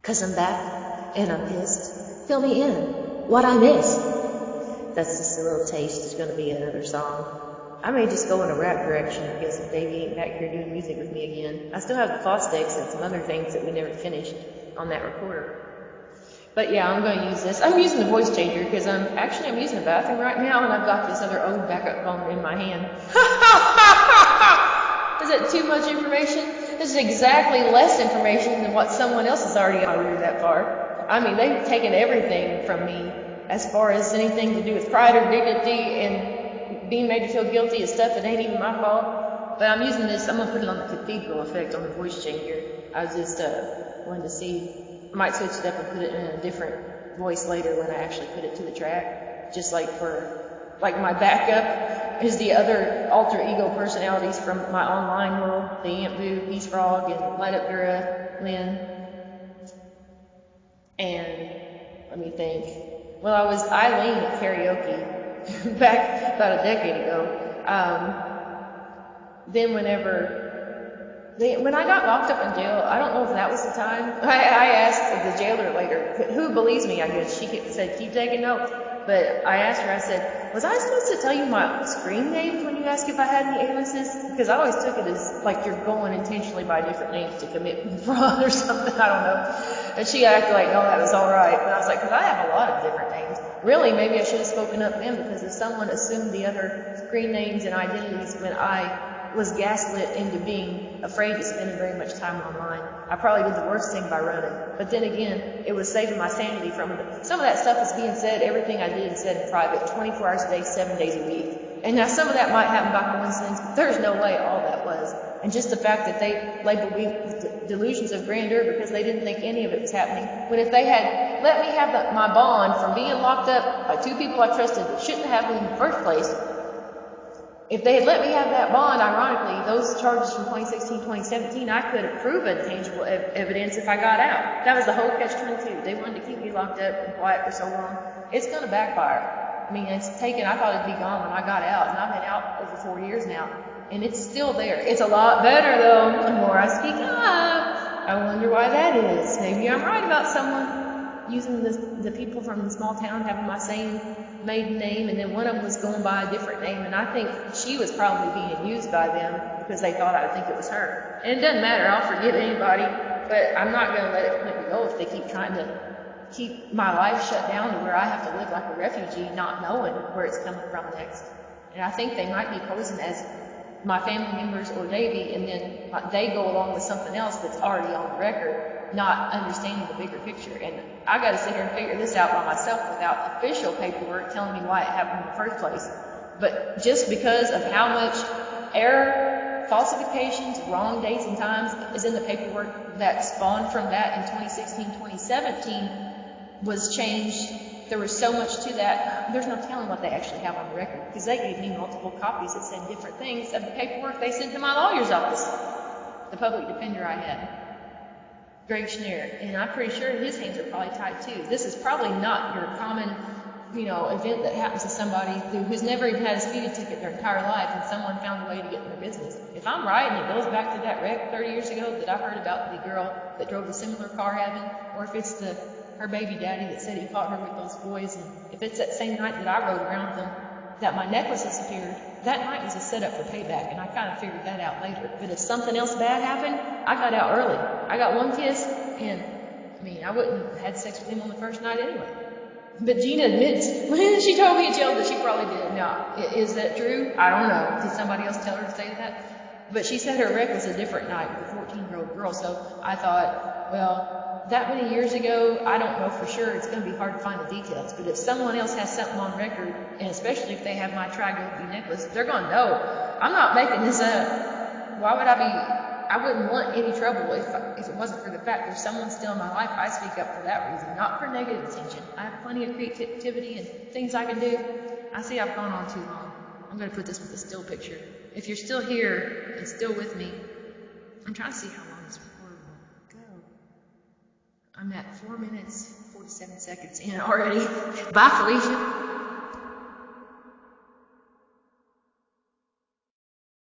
'Cause I'm back, and I'm pissed. Fill me in. What I missed. That's just a little taste. It's going to be another song. I may just go in a rap direction because Davey ain't back here doing music with me again. I still have the Fostex and some other things that we never finished on that recorder. But yeah, I'm going to use this. I'm using the voice changer because I'm using the bathroom right now, and I've got this other old backup phone in my hand. Is it too much information? This is exactly less information than what someone else has already read that far. I mean, they've taken everything from me as far as anything to do with pride or dignity and being made to feel guilty of stuff that ain't even my fault. But I'm using this. I'm going to put it on the cathedral effect on the voice changer. I was just wanted to see. I might switch it up and put it in a different voice later when I actually put it to the track. Just like my backup is the other alter ego personalities from my online world, the Ant Boo, Peace Frog, and Light Up Dura, Lynn. And let me think. Well, I was Eileen at karaoke back about a decade ago. Then when I got locked up in jail, I don't know if that was the time. I asked the jailer later, who believes me, I guess. She said, keep taking notes. But I asked her, I said, was I supposed to tell you my screen names when you asked if I had any aliases? Because I always took it as like you're going intentionally by different names to commit fraud or something. I don't know. And she acted like, no, that was all right. But I was like, because I have a lot of different names. Really, maybe I should have spoken up then, because if someone assumed the other screen names and identities when I was gaslit into being afraid to spend very much time online, I probably did the worst thing by running. But then again, it was saving my sanity from it. Some of that stuff is being said, everything I did and said in private, 24 hours a day, 7 days a week. And now some of that might happen by coincidence, but there's no way all that was. And just the fact that they labeled me with delusions of grandeur because they didn't think any of it was happening. When if they had let me have my bond from being locked up by two people I trusted that shouldn't have me in the first place, if they had let me have that bond, ironically, those charges from 2016, 2017, I could have proven tangible evidence if I got out. That was the whole catch-22. They wanted to keep me locked up and quiet for so long. It's going to backfire. I mean, I thought it'd be gone when I got out, and I've been out over 4 years now, and it's still there. It's a lot better, though, the more I speak up. I wonder why that is. Maybe I'm right about someone using the people from the small town having my same maiden name, and then one of them was going by a different name, and I think she was probably being used by them because they thought I would think it was her. And it doesn't matter, I'll forgive anybody, but I'm not going to let it completely go if they keep trying to keep my life shut down to where I have to live like a refugee, not knowing where it's coming from next. And I think they might be posing as my family members or Davey, and then they go along with something else that's already on the record, not understanding the bigger picture. And I got to sit here and figure this out by myself without official paperwork telling me why it happened in the first place. But just because of how much error, falsifications, wrong dates and times is in the paperwork that spawned from that in 2016, 2017 was changed. There was so much to that. There's no telling what they actually have on the record, because they gave me multiple copies that said different things of the paperwork they sent to my lawyer's office, the public defender I had, Greg Schneer, and I'm pretty sure his hands are probably tied too. This is probably not your common, event that happens to somebody who's never even had a speeding ticket their entire life, and someone found a way to get in their business. If I'm right and it goes back to that wreck 30 years ago that I heard about the girl that drove a similar car having, or if it's her baby daddy that said he caught her with those boys, and if it's that same night that I rode around with them that my necklace disappeared, that night was a setup for payback, and I kind of figured that out later. But if something else bad happened, I got out early. I got one kiss, and I wouldn't have had sex with him on the first night anyway. But Gina admits, when she told me in jail, that she probably did. Now, is that true? I don't know. Did somebody else tell her to say that? But she said her wreck was a different night with a 14-year-old girl, so I thought, well, that many years ago, I don't know for sure. It's going to be hard to find the details. But if someone else has something on record, and especially if they have my Trigoby necklace, they're going to know. I'm not making this up. Why would I wouldn't want any trouble if it wasn't for the fact there's someone still in my life. I speak up for that reason, not for negative attention. I have plenty of creativity and things I can do. I see I've gone on too long. I'm going to put this with a still picture. If you're still here and still with me, I'm trying to see how long this recording will go. I'm at 4 minutes, 47 seconds in already. Bye, Felicia.